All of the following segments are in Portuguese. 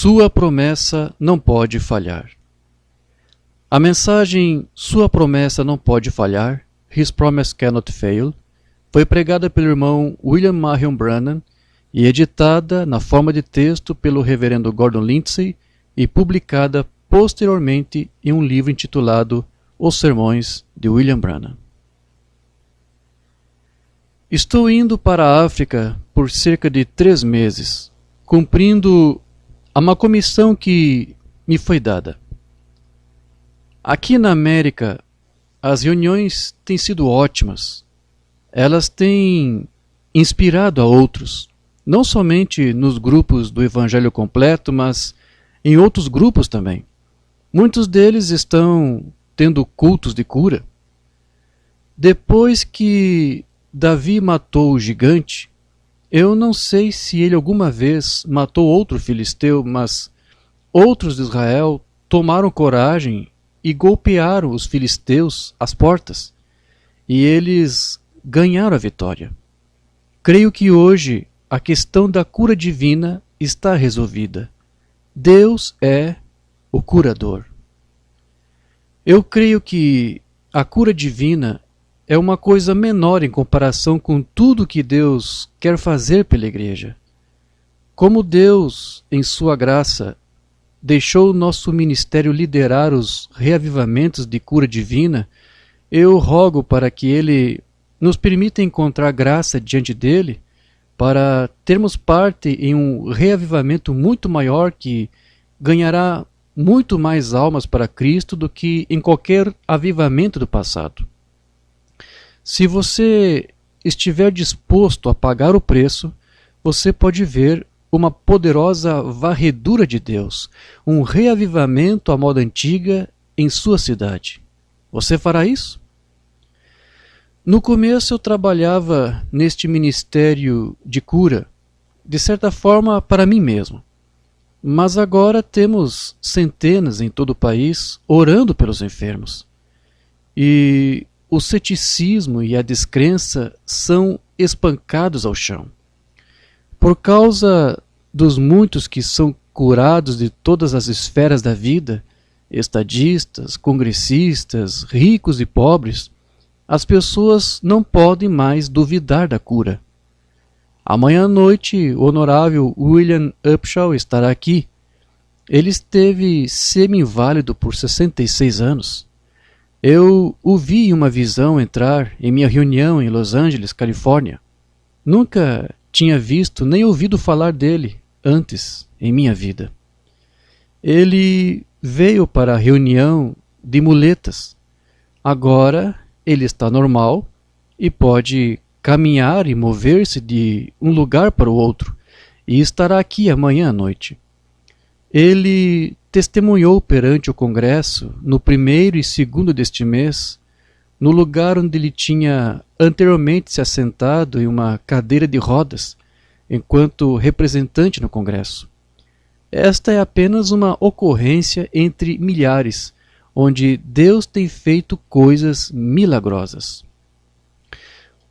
Sua promessa não pode falhar. A mensagem Sua promessa não pode falhar, His promise cannot fail, foi pregada pelo irmão William Marion Branham e editada na forma de texto pelo reverendo Gordon Lindsay e publicada posteriormente em um livro intitulado Os Sermões de William Branham. Estou indo para a África por cerca de 3 meses, cumprindo uma comissão que me foi dada. Aqui na América, as reuniões têm sido ótimas. Elas têm inspirado a outros, não somente nos grupos do Evangelho Completo, mas em outros grupos também. Muitos deles estão tendo cultos de cura. Depois que Davi matou o gigante, eu não sei se ele alguma vez matou outro filisteu, mas outros de Israel tomaram coragem e golpearam os filisteus às portas, e eles ganharam a vitória. Creio que hoje a questão da cura divina está resolvida. Deus é o curador. Eu creio que a cura divina é uma coisa menor em comparação com tudo que Deus quer fazer pela igreja. Como Deus, em sua graça, deixou o nosso ministério liderar os reavivamentos de cura divina, eu rogo para que Ele nos permita encontrar graça diante dEle para termos parte em um reavivamento muito maior que ganhará muito mais almas para Cristo do que em qualquer avivamento do passado. Se você estiver disposto a pagar o preço, você pode ver uma poderosa varredura de Deus, um reavivamento à moda antiga em sua cidade. Você fará isso? No começo eu trabalhava neste ministério de cura, de certa forma para mim mesmo. Mas agora temos centenas em todo o país orando pelos enfermos. E o ceticismo e a descrença são espancados ao chão. Por causa dos muitos que são curados de todas as esferas da vida, estadistas, congressistas, ricos e pobres, as pessoas não podem mais duvidar da cura. Amanhã à noite, o honorável William Upshaw estará aqui. Ele esteve semi-inválido por 66 anos. Eu o vi em uma visão entrar em minha reunião em Los Angeles, Califórnia. Nunca tinha visto nem ouvido falar dele antes em minha vida. Ele veio para a reunião de muletas. Agora ele está normal e pode caminhar e mover-se de um lugar para o outro, e estará aqui amanhã à noite. Ele testemunhou perante o Congresso no 1º e 2º deste mês, no lugar onde ele tinha anteriormente se assentado em uma cadeira de rodas, enquanto representante no Congresso. Esta é apenas uma ocorrência entre milhares, onde Deus tem feito coisas milagrosas.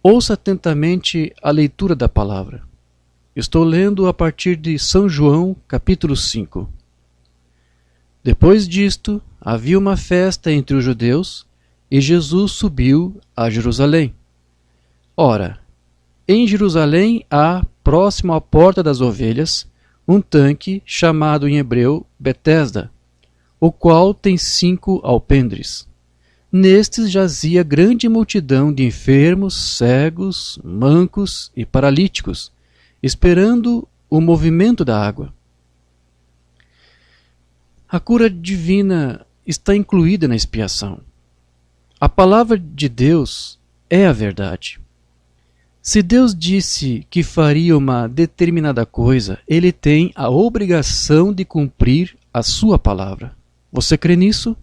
Ouça atentamente a leitura da palavra. Estou lendo a partir de São João, capítulo 5. Depois disto, havia uma festa entre os judeus, e Jesus subiu a Jerusalém. Ora, em Jerusalém há, próximo à porta das ovelhas, um tanque chamado em hebreu Betesda, o qual tem 5 alpendres. Nestes jazia grande multidão de enfermos, cegos, mancos e paralíticos, esperando o movimento da água. A cura divina está incluída na expiação. A palavra de Deus é a verdade. Se Deus disse que faria uma determinada coisa, Ele tem a obrigação de cumprir a sua palavra. Você crê nisso?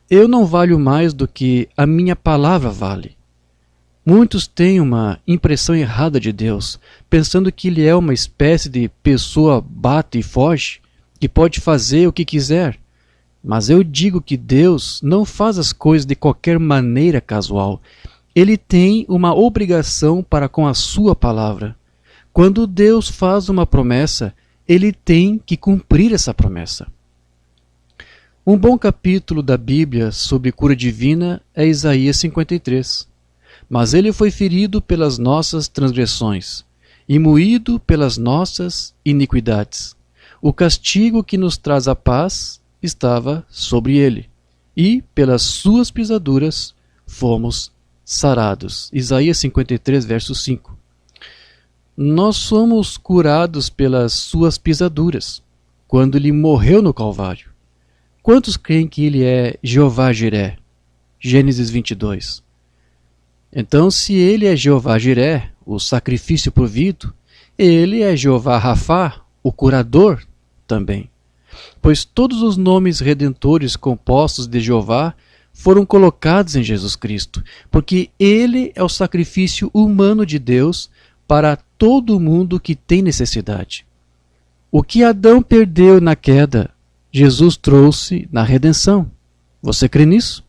Eu não valho mais do que a minha palavra vale. Muitos têm uma impressão errada de Deus, pensando que Ele é uma espécie de pessoa bate e foge, que pode fazer o que quiser. Mas eu digo que Deus não faz as coisas de qualquer maneira casual. Ele tem uma obrigação para com a sua palavra. Quando Deus faz uma promessa, ele tem que cumprir essa promessa. Um bom capítulo da Bíblia sobre cura divina é Isaías 53. Mas ele foi ferido pelas nossas transgressões e moído pelas nossas iniquidades. O castigo que nos traz a paz estava sobre ele, e pelas suas pisaduras fomos sarados. Isaías 53, verso 5. Nós somos curados pelas suas pisaduras, quando ele morreu no Calvário. Quantos creem que ele é Jeová Jiré? Gênesis 22. Então, se ele é Jeová Jiré, o sacrifício provido, ele é Jeová Rafá, o curador também. Pois todos os nomes redentores compostos de Jeová foram colocados em Jesus Cristo, porque ele é o sacrifício humano de Deus para todo mundo que tem necessidade. O que Adão perdeu na queda, Jesus trouxe na redenção. Você crê nisso?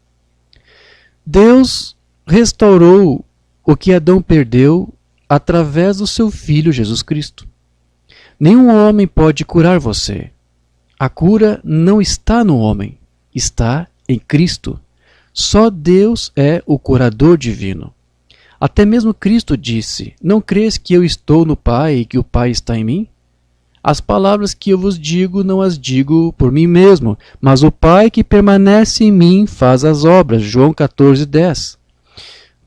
Deus restaurou o que Adão perdeu através do seu Filho Jesus Cristo. Nenhum homem pode curar você. A cura não está no homem, está em Cristo. Só Deus é o curador divino. Até mesmo Cristo disse: não crês que eu estou no Pai e que o Pai está em mim? As palavras que eu vos digo não as digo por mim mesmo, mas o Pai que permanece em mim faz as obras. João 14:10.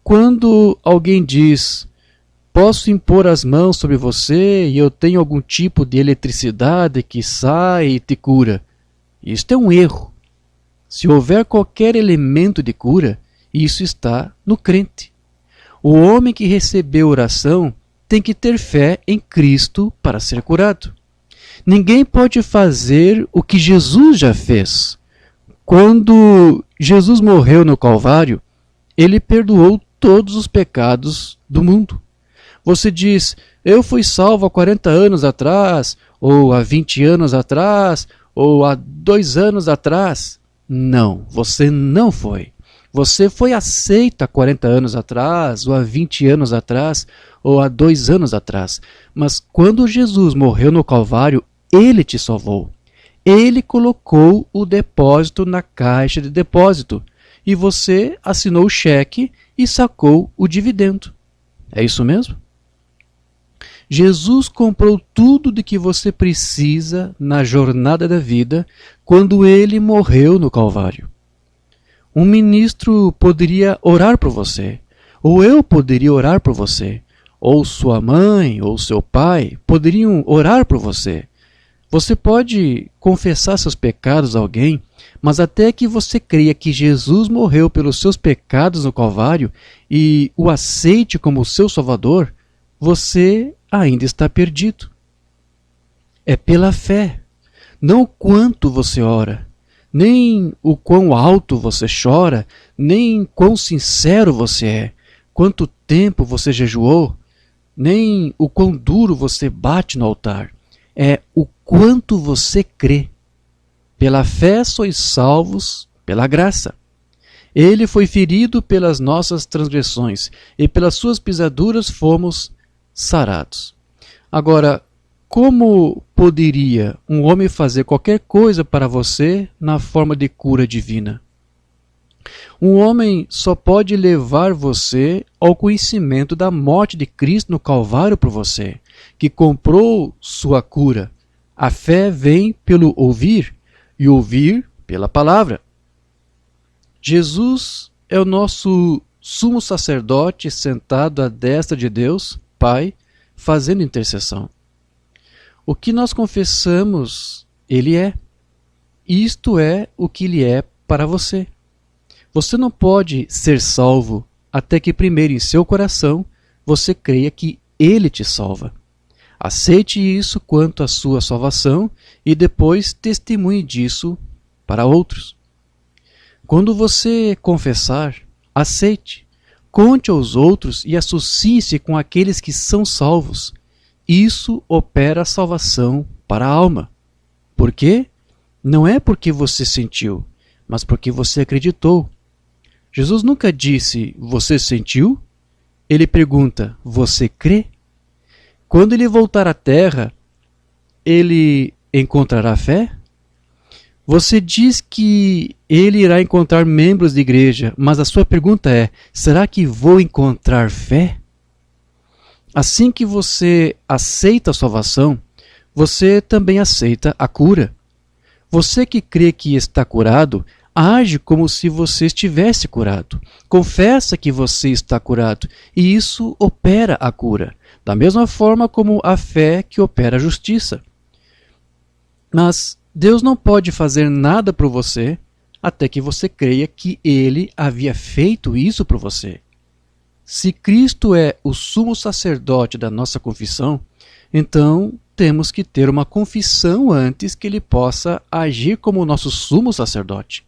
Quando alguém diz: posso impor as mãos sobre você e eu tenho algum tipo de eletricidade que sai e te cura, isto é um erro. Se houver qualquer elemento de cura, isso está no crente. O homem que recebeu oração tem que ter fé em Cristo para ser curado. Ninguém pode fazer o que Jesus já fez. Quando Jesus morreu no Calvário, ele perdoou todos os pecados do mundo. Você diz: eu fui salvo há 40 anos atrás, ou há 20 anos atrás, ou há 2 anos atrás. Não, você não foi. Você foi aceito há 40 anos atrás, ou há 20 anos atrás, ou há 2 anos atrás. Mas quando Jesus morreu no Calvário, ele te salvou. Ele colocou o depósito na caixa de depósito e você assinou o cheque e sacou o dividendo. É isso mesmo? Jesus comprou tudo de que você precisa na jornada da vida quando ele morreu no Calvário. Um ministro poderia orar por você, ou eu poderia orar por você, ou sua mãe ou seu pai poderiam orar por você. Você pode confessar seus pecados a alguém, mas até que você creia que Jesus morreu pelos seus pecados no Calvário e o aceite como seu Salvador, você ainda está perdido. É pela fé, não o quanto você ora, nem o quão alto você chora, nem quão sincero você é, quanto tempo você jejuou, nem o quão duro você bate no altar. É o quanto você crê. Pela fé sois salvos pela graça. Ele foi ferido pelas nossas transgressões, e pelas suas pisaduras fomos sarados. Agora, como poderia um homem fazer qualquer coisa para você na forma de cura divina? Um homem só pode levar você ao conhecimento da morte de Cristo no Calvário por você, que comprou sua cura. A fé vem pelo ouvir, e ouvir pela palavra. Jesus é o nosso sumo sacerdote sentado à destra de Deus, Pai, fazendo intercessão. O que nós confessamos, Ele é. Isto é o que Ele é para você. Você não pode ser salvo até que primeiro em seu coração você creia que Ele te salva. Aceite isso quanto à sua salvação e depois testemunhe disso para outros. Quando você confessar, aceite, conte aos outros e associe-se com aqueles que são salvos. Isso opera a salvação para a alma. Por quê? Não é porque você sentiu, mas porque você acreditou. Jesus nunca disse: você sentiu? Ele pergunta: você crê? Quando ele voltar à terra, ele encontrará fé? Você diz que ele irá encontrar membros de igreja, mas a sua pergunta é: será que vou encontrar fé? Assim que você aceita a salvação, você também aceita a cura. Você que crê que está curado, age como se você estivesse curado. Confessa que você está curado, e isso opera a cura, da mesma forma como a fé que opera a justiça. Mas Deus não pode fazer nada por você até que você creia que Ele havia feito isso por você. Se Cristo é o sumo sacerdote da nossa confissão, então temos que ter uma confissão antes que Ele possa agir como o nosso sumo sacerdote.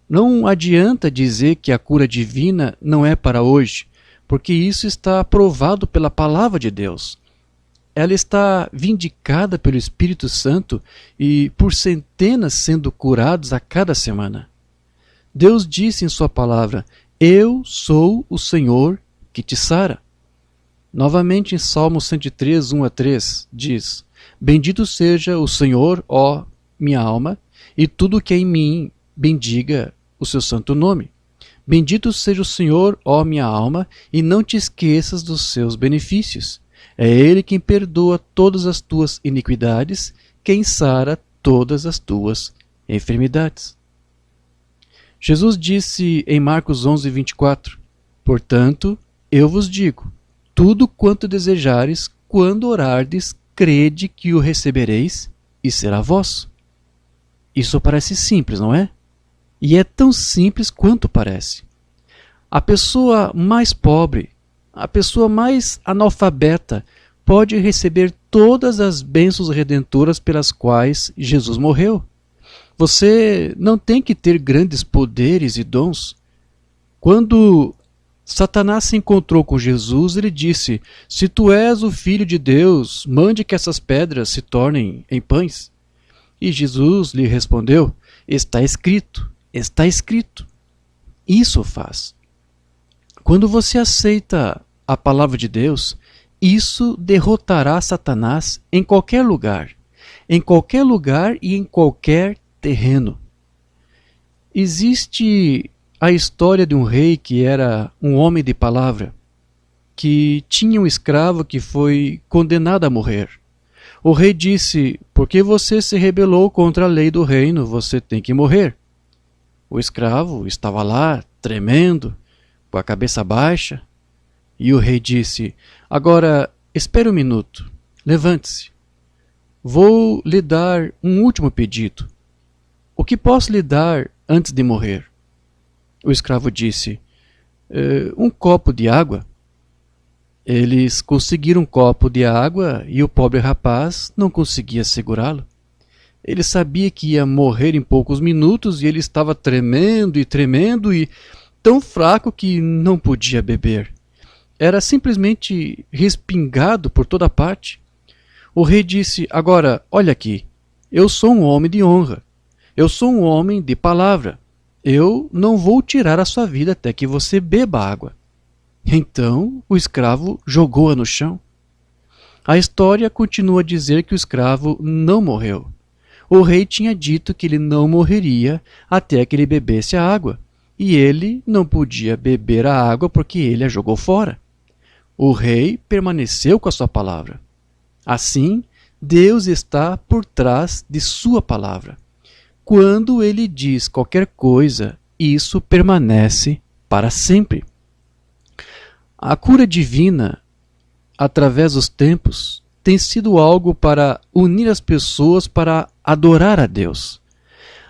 Não adianta dizer que a cura divina não é para hoje, porque isso está provado pela palavra de Deus. Ela está vindicada pelo Espírito Santo e por centenas sendo curados a cada semana. Deus disse em sua palavra: eu sou o Senhor que te sara. Novamente em Salmo 103, 1-3, diz: bendito seja o Senhor, ó minha alma, e tudo que é em mim bendiga o seu santo nome. Bendito seja o Senhor, ó minha alma, e não te esqueças dos seus benefícios. É Ele quem perdoa todas as tuas iniquidades, quem sara todas as tuas enfermidades. Jesus disse em Marcos 11, 24, portanto, eu vos digo, tudo quanto desejares, quando orardes, crede que o recebereis e será vosso. Isso parece simples, não é? E é tão simples quanto parece. A pessoa mais pobre, a pessoa mais analfabeta, pode receber todas as bênçãos redentoras pelas quais Jesus morreu. Você não tem que ter grandes poderes e dons. Quando Satanás se encontrou com Jesus, ele disse: se tu és o Filho de Deus, mande que essas pedras se tornem em pães. E Jesus lhe respondeu: está escrito, está escrito. Isso faz. Quando você aceita a palavra de Deus, isso derrotará Satanás em qualquer lugar e em qualquer terreno. Existe a história de um rei que era um homem de palavra, que tinha um escravo que foi condenado a morrer. O rei disse: porque você se rebelou contra a lei do reino, você tem que morrer. O escravo estava lá, tremendo, com a cabeça baixa, e o rei disse: agora, espere um minuto, levante-se. Vou lhe dar um último pedido. O que posso lhe dar antes de morrer? O escravo disse: um copo de água. Eles conseguiram um copo de água e o pobre rapaz não conseguia segurá-lo. Ele sabia que ia morrer em poucos minutos e ele estava tremendo e tão fraco que não podia beber. Era simplesmente respingado por toda parte. O rei disse: agora, olha aqui, eu sou um homem de honra, eu sou um homem de palavra, eu não vou tirar a sua vida até que você beba água. Então o escravo jogou-a no chão. A história continua a dizer que o escravo não morreu. O rei tinha dito que ele não morreria até que ele bebesse a água, e ele não podia beber a água porque ele a jogou fora. O rei permaneceu com a sua palavra. Assim, Deus está por trás de sua palavra. Quando ele diz qualquer coisa, isso permanece para sempre. A cura divina, através dos tempos, tem sido algo para unir as pessoas para adorar a Deus.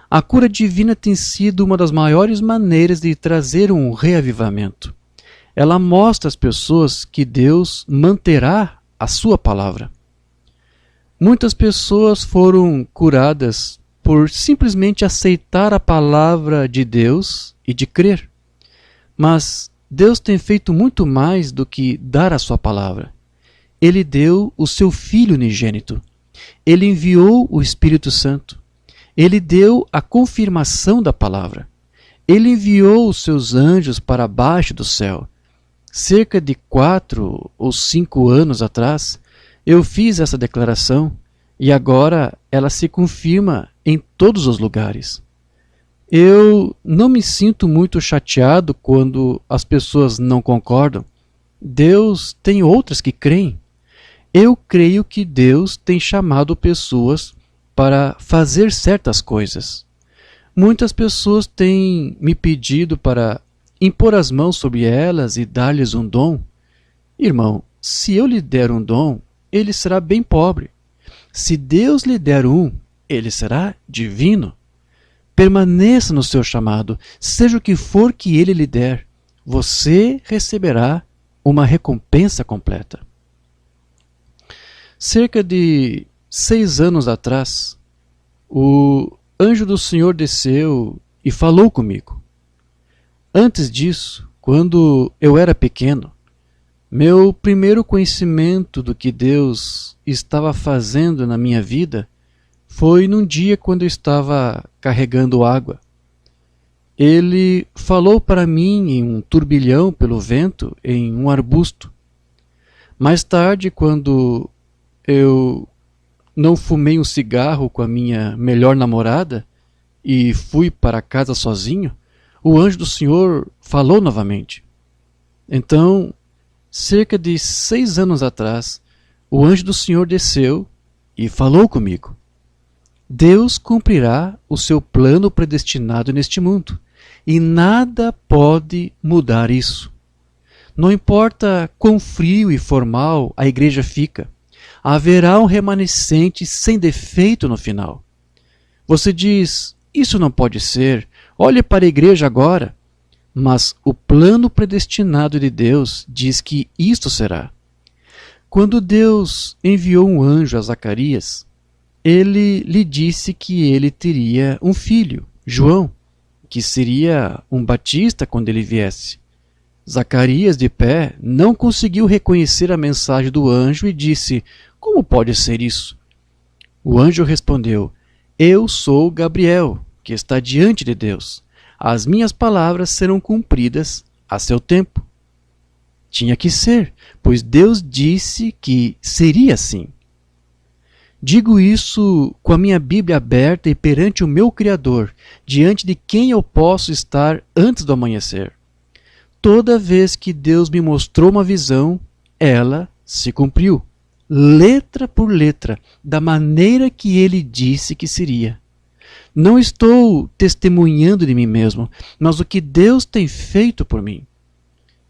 A cura divina tem sido uma das maiores maneiras de trazer um reavivamento. Ela mostra às pessoas que Deus manterá a sua palavra. Muitas pessoas foram curadas por simplesmente aceitar a palavra de Deus e de crer. Mas Deus tem feito muito mais do que dar a sua palavra. Ele deu o seu Filho unigênito. Ele enviou o Espírito Santo. Ele deu a confirmação da palavra. Ele enviou os seus anjos para baixo do céu. Cerca de 4 ou 5 anos atrás, eu fiz essa declaração e agora ela se confirma em todos os lugares. Eu não me sinto muito chateado quando as pessoas não concordam. Deus tem outras que creem. Eu creio que Deus tem chamado pessoas para fazer certas coisas. Muitas pessoas têm me pedido para impor as mãos sobre elas e dar-lhes um dom. Irmão, se eu lhe der um dom, ele será bem pobre. Se Deus lhe der um, ele será divino. Permaneça no seu chamado, seja o que for que ele lhe der, você receberá uma recompensa completa. Cerca de 6 anos atrás, o anjo do Senhor desceu e falou comigo. Antes disso, quando eu era pequeno, meu primeiro conhecimento do que Deus estava fazendo na minha vida foi num dia quando eu estava carregando água. Ele falou para mim em um turbilhão pelo vento em um arbusto. Mais tarde, quando eu não fumei um cigarro com a minha melhor namorada e fui para casa sozinho, o anjo do Senhor falou novamente. Então, cerca de 6 anos atrás, o anjo do Senhor desceu e falou comigo. Deus cumprirá o seu plano predestinado neste mundo, e nada pode mudar isso. Não importa quão frio e formal a igreja fica, haverá um remanescente sem defeito no final. Você diz, isso não pode ser, olhe para a igreja agora. Mas o plano predestinado de Deus diz que isto será. Quando Deus enviou um anjo a Zacarias, ele lhe disse que ele teria um filho, João, que seria um batista quando ele viesse. Zacarias, de pé, não conseguiu reconhecer a mensagem do anjo e disse, como pode ser isso? O anjo respondeu, eu sou Gabriel, que está diante de Deus. As minhas palavras serão cumpridas a seu tempo. Tinha que ser, pois Deus disse que seria assim. Digo isso com a minha Bíblia aberta e perante o meu Criador, diante de quem eu posso estar antes do amanhecer. Toda vez que Deus me mostrou uma visão, ela se cumpriu, letra por letra, da maneira que ele disse que seria. Não estou testemunhando de mim mesmo, mas o que Deus tem feito por mim.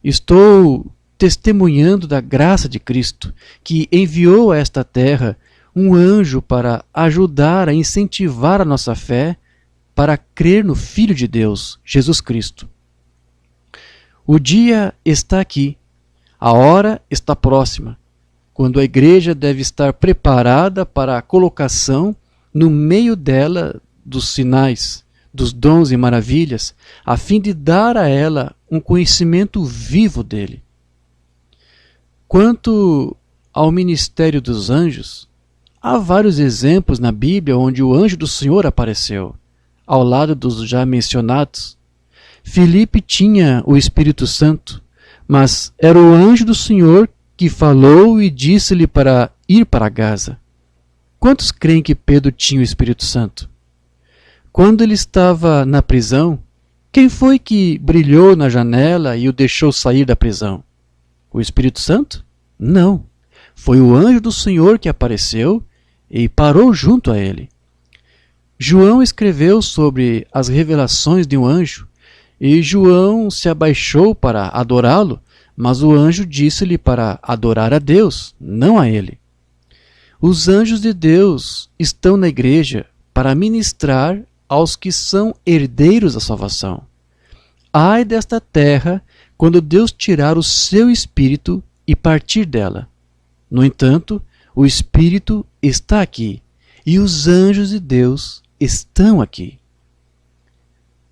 Estou testemunhando da graça de Cristo, que enviou a esta terra um anjo para ajudar a incentivar a nossa fé para crer no Filho de Deus, Jesus Cristo. O dia está aqui, a hora está próxima, quando a igreja deve estar preparada para a colocação no meio dela dos sinais, dos dons e maravilhas, a fim de dar a ela um conhecimento vivo dele. Quanto ao ministério dos anjos, há vários exemplos na Bíblia onde o anjo do Senhor apareceu, ao lado dos já mencionados. Filipe tinha o Espírito Santo, mas era o anjo do Senhor que falou e disse-lhe para ir para Gaza. Quantos creem que Pedro tinha o Espírito Santo? Quando ele estava na prisão, quem foi que brilhou na janela e o deixou sair da prisão? O Espírito Santo? Não. Foi o anjo do Senhor que apareceu e parou junto a ele. João escreveu sobre as revelações de um anjo, e João se abaixou para adorá-lo, mas o anjo disse-lhe para adorar a Deus, não a ele. Os anjos de Deus estão na igreja para ministrar aos que são herdeiros da salvação. Ai desta terra quando Deus tirar o seu espírito e partir dela. No entanto, o Espírito está aqui e os anjos de Deus estão aqui.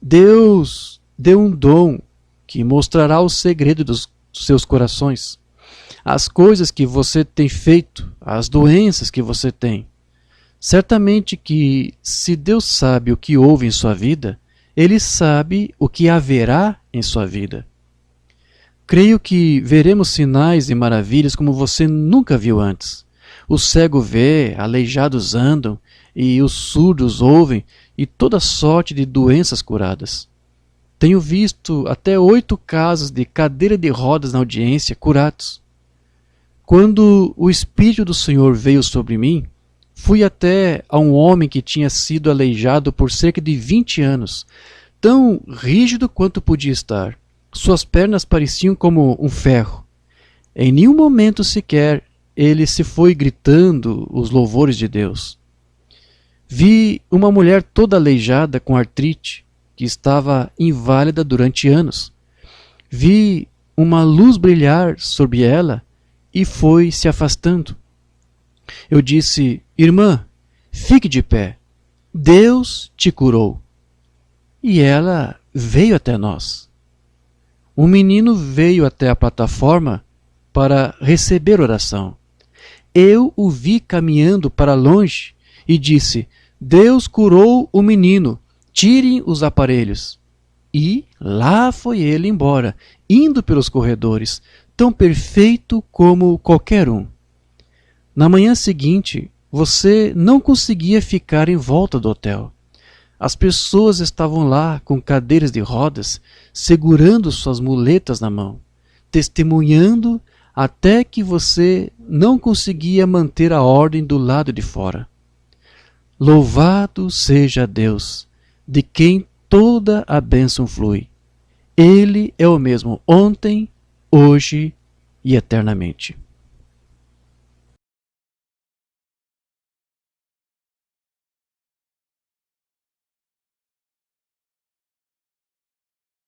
Deus deu um dom que mostrará o segredo dos seus corações, as coisas que você tem feito, as doenças que você tem. Certamente que, se Deus sabe o que houve em sua vida, Ele sabe o que haverá em sua vida. Creio que veremos sinais e maravilhas como você nunca viu antes. O cego vê, aleijados andam, e os surdos ouvem, e toda sorte de doenças curadas. Tenho visto até 8 casos de cadeira de rodas na audiência curados. Quando o Espírito do Senhor veio sobre mim, fui até a um homem que tinha sido aleijado por cerca de 20 anos, tão rígido quanto podia estar. Suas pernas pareciam como um ferro. Em nenhum momento sequer ele se foi gritando os louvores de Deus. Vi uma mulher toda aleijada com artrite, que estava inválida durante anos. Vi uma luz brilhar sobre ela e foi se afastando. Eu disse: irmã, fique de pé. Deus te curou. E ela veio até nós. Um menino veio até a plataforma para receber oração. Eu o vi caminhando para longe e disse: Deus curou o menino, tirem os aparelhos. E lá foi ele embora, indo pelos corredores, tão perfeito como qualquer um. Na manhã seguinte, você não conseguia ficar em volta do hotel. As pessoas estavam lá com cadeiras de rodas, segurando suas muletas na mão, testemunhando até que você não conseguia manter a ordem do lado de fora. Louvado seja Deus, de quem toda a bênção flui. Ele é o mesmo ontem, hoje e eternamente.